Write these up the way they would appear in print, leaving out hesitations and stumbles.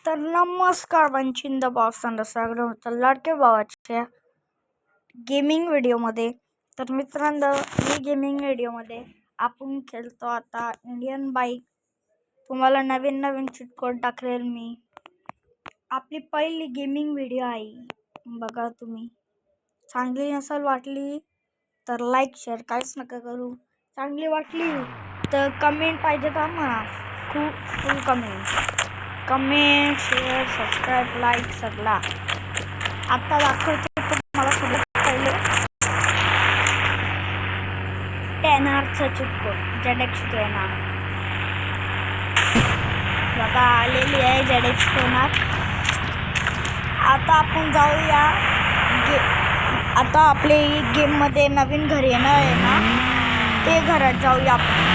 तर नमस्कार वंचिंद पावसानं स्वागत होतं लाडके भावाच्या गेमिंग व्हिडिओमध्ये. तर मित्रांनो, ही गेमिंग व्हिडिओमध्ये आपण खेळतो आता इंडियन बाईक. तुम्हाला नवीन नवीन चीट कोड टाकलेल मी. आपली पहिली गेमिंग व्हिडिओ आहे, बघा तुम्ही. चांगली नसेल वाटली तर लाईक शेअर काहीच नका करू. चांगली वाटली तर कमेंट पाहिजे तर म्हणा, खूप फुल कमेंट शेअर सबस्क्राईब लाईक सगळा. आता दाखवते तुम्हाला सगळ्यात पहिले टेनरचं चिटकोड ZX टेनर. बघा आलेली आहे ZX टेनर. आता आपण जाऊया आता आपले गेममध्ये नवीन घर येणार आहे ना, ते घरात जाऊया आपण.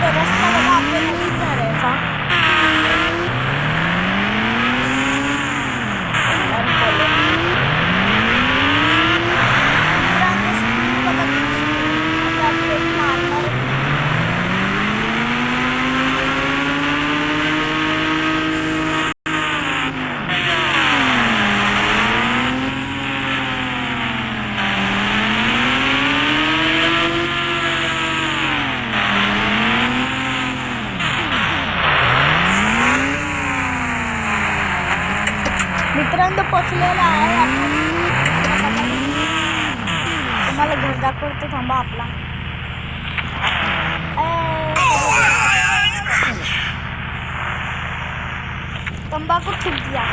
रस्ता बघा आपल्या नवीन घराचा. मित्रांनो पोचलेला आहे आपण. तुम्हाला घर दाखवतो, थांबा. आपला तंबाखू थूक गया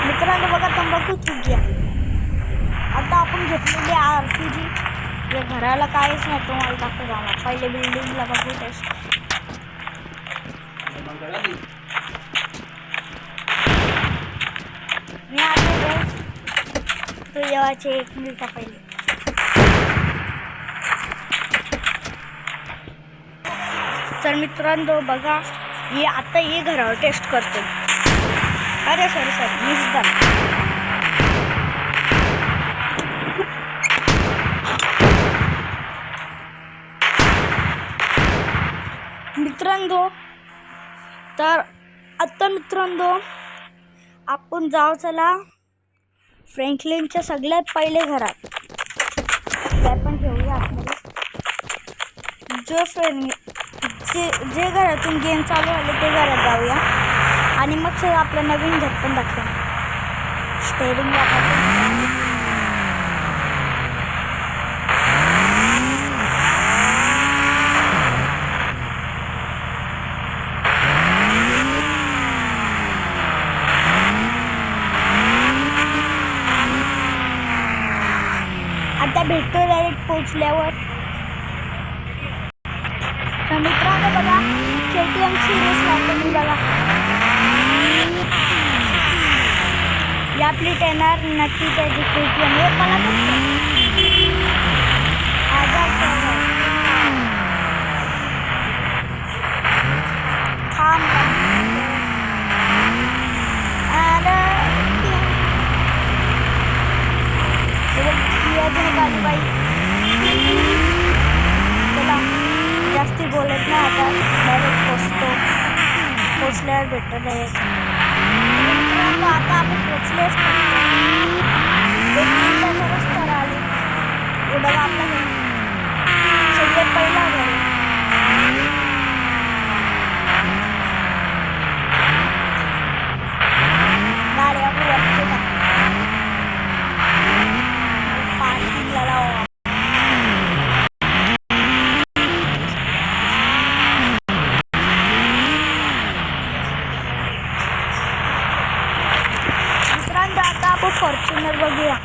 मित्रांनो, बघा तंबाखू थूक गया. आता आपण घेतलेली RPG. या घराला काहीच नाही, तुम्हाला दाखवतो. आम्हाला पहिले बिल्डिंगला बघू टेस्ट. मी आलो तो येवाचे 1 मिनिट पहिले. तर मित्रांनो बघा, हे आता हे घरावर टेस्ट करते. अरे सॉरी मिस झालं. मित्रांनो तर आता मित्रांनो आपण जाऊ चला फ्रँकलिनच्या सगळ्यात पहिले घरात. ते पण घेऊया आतमध्ये. जे घरातून गेम चालू झाले ते घरात जाऊया आणि मग आपलं नवीन घर पण दाखवूया. स्टेअरिंगला आता भेटतो डायरेक्ट पोचल्यावर. तर मित्रांनो बघा, KTM सिरीज लागतो मी बघा. ही आपली टेनर नक्की त्याची KTM हे मला चला जास्ती बोलत नाही, आता डायरेक्ट पोचल्यावर भेटत आहे. आता आपण पोचलेच एक मिनिटाचा रस्ता आले. हे बघा आपलं घर सगळ्यात पहिला घर. गाडी आपण वरती पार्किंगला लावा. आता आपण फॉर्च्युनर बघूया.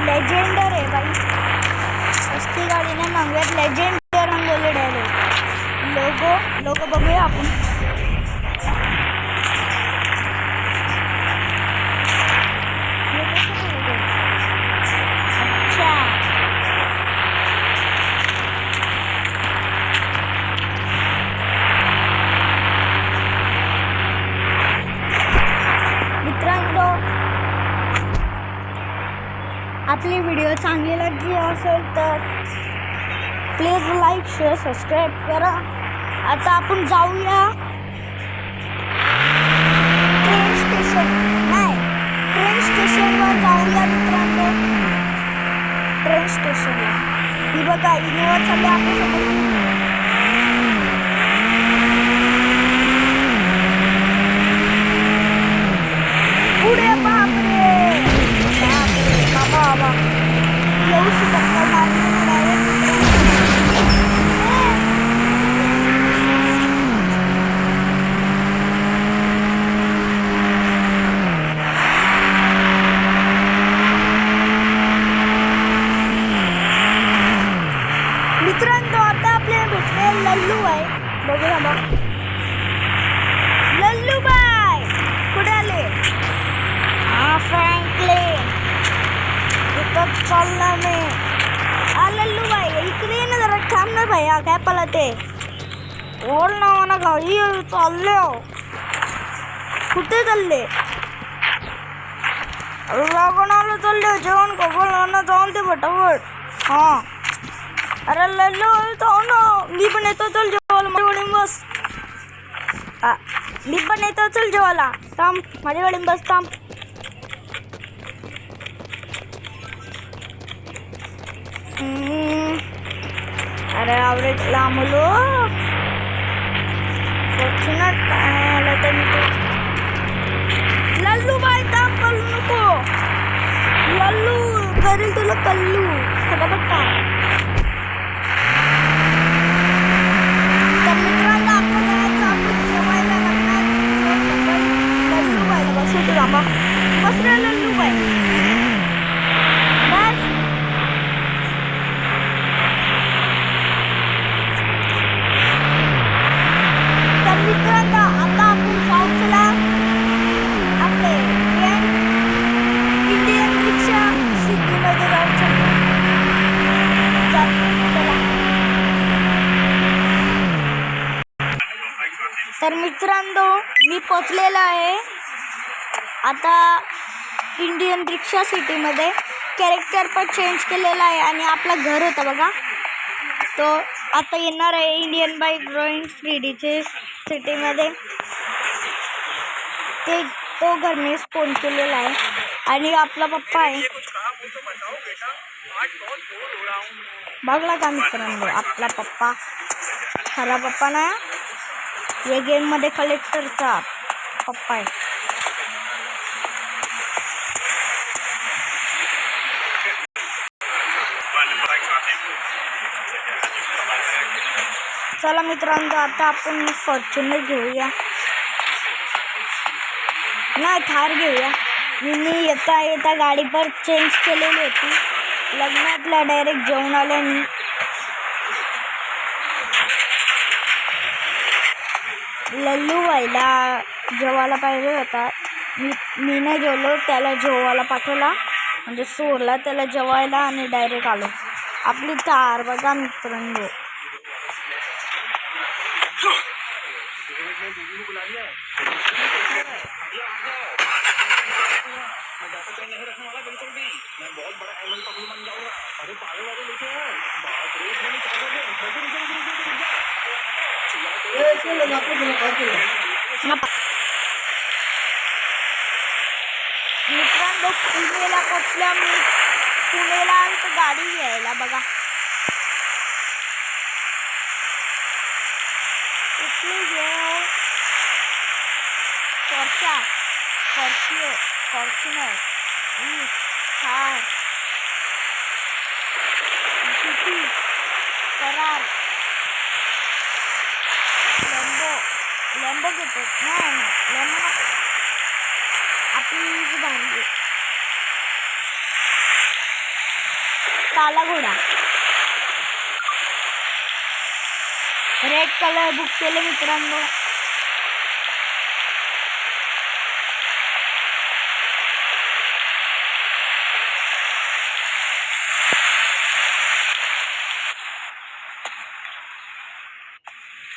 लेजेंडर आहे बाई, सस्ती गाडी नाही मागूयात. लेजेंडर रंगवले डायरेक्ट लोगो बघूया आपण. आपली व्हिडिओ चांगली लागली असेल तर प्लीज लाईक शेअर सबस्क्राईब करा. आता आपण जाऊया ट्रेन स्टेशनवर जाऊया मित्रांनो. ट्रेन स्टेशनला ही बघा इनोवा चालले आपल्यासोबत. पुढे बापरे बाबा येऊ शकत मित्रांनो. आता आपल्याला भेटले लल्लू आहे. बघूया मग लल्लू बाय कुठे आले. हा फ्रँकलिन इथं चालला मी. हा लल्लू बाई इकडे ये ना जरा. थांब ना भैया काय पळते. ओढ ना म्हणा घरी चालले. कुठे चालले. लागून आलो चालले. जेवण कबल जाऊन ते फटाफट. हां अरे लल्लू जाऊ ना. मी पण येतो चल जेवायला माझ्या बस. मी पण येतो चल जेवायला. थांब माझ्या गाडीत बस. थांब अरे आवडे लांबलो लल्लू बाय. थांब कल्लू नको. लल्लू करेल तुला कल्लू. फटाफट थांब. बस रे लल्लू बाई बस. तर मित्रांनो आता आपण जाऊ चला आपले इंडियन रिक्षा सिटीमध्ये जाऊ. चला तर मित्रांनो मी पोचलेला आहे आता इंडियन रिक्षा सिटीमध्ये. कॅरेक्टर पण चेंज केलेला आहे आणि आपला घर होता बघा तो आता येणार आहे इंडियन बाईक ड्रॉइंग 3Dचे सिटीमध्ये. तो घर मी स्पोन केलेला आहे आणि आपला पप्पा आहे. बघला का मित्रांनो आपला पप्पा. खरा पप्पा ना या गेममध्ये कलेक्टरचा पप्पा आहे. चला मित्रांनो आता आपण फॉर्च्युनर घेऊया. नाही थार घेऊया. मी येता गाडी पर चेंज केलेली होती. लग्नातल्या डायरेक्ट जेवण आल्याने लल्लू व्हायला जेवायला पाहिजे होता. मी नाही जेवलो. त्याला जेवायला पाठवला म्हणजे सोडला त्याला जेवायला आणि डायरेक्ट आलो. आपली थार बघा मित्रांनो. मित्रांनो पुणेला पोचल्या मी. पुणेला गाडी घ्यायला बघा कुठली घेऊ. फॉर्च्युनर थार GT करार लॅम्बो घेतो. नाही लॅम्बो आपली भांडी काला घोडा रेड कलर बुक केले मित्रांनो.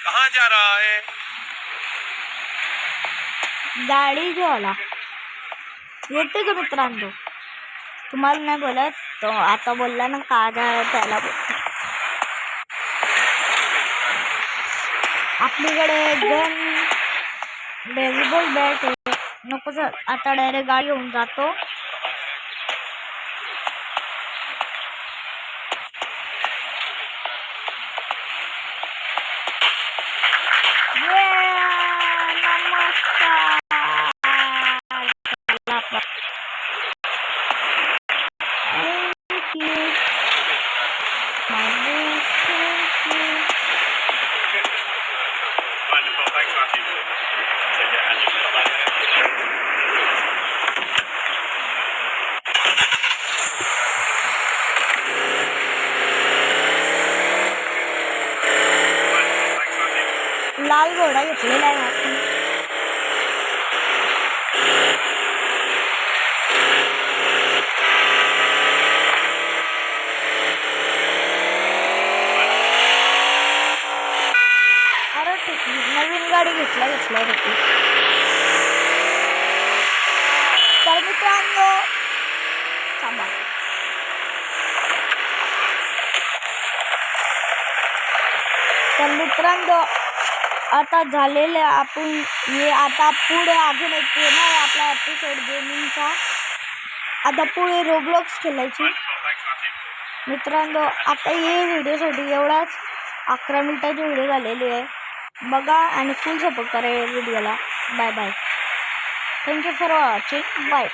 कहाँ जा रहा है? गाडी घ्यायला येते का मित्रांनो. तुम्हाला नाही बोलत तो, आता बोलला ना का त्याला आपलीकडे गन बेसबॉल बॅट आहे. नको सर, आता डायरेक्ट गाडी घेऊन जातो. लाल घोडा घेतलेला आहे आपण. अरे ठीक आहे, नवीन गाडी घेतल्या रे. तर मित्रांनो थांबा. तर मित्रांनो आता झालेले आपण हे आता पुढे अजून एक येणार आहे आपला एपिसोड गेमिंगचा. आता पुढे रोब्लॉक्स खेळायची. मित्रांनो आता हे व्हिडिओसाठी एवढाच 11 मिनिटाची व्हिडिओ झालेली आहे. बघा आणि फुल सपोर्ट करा या व्हिडिओला. Bye bye. Thank you for watching. Bye.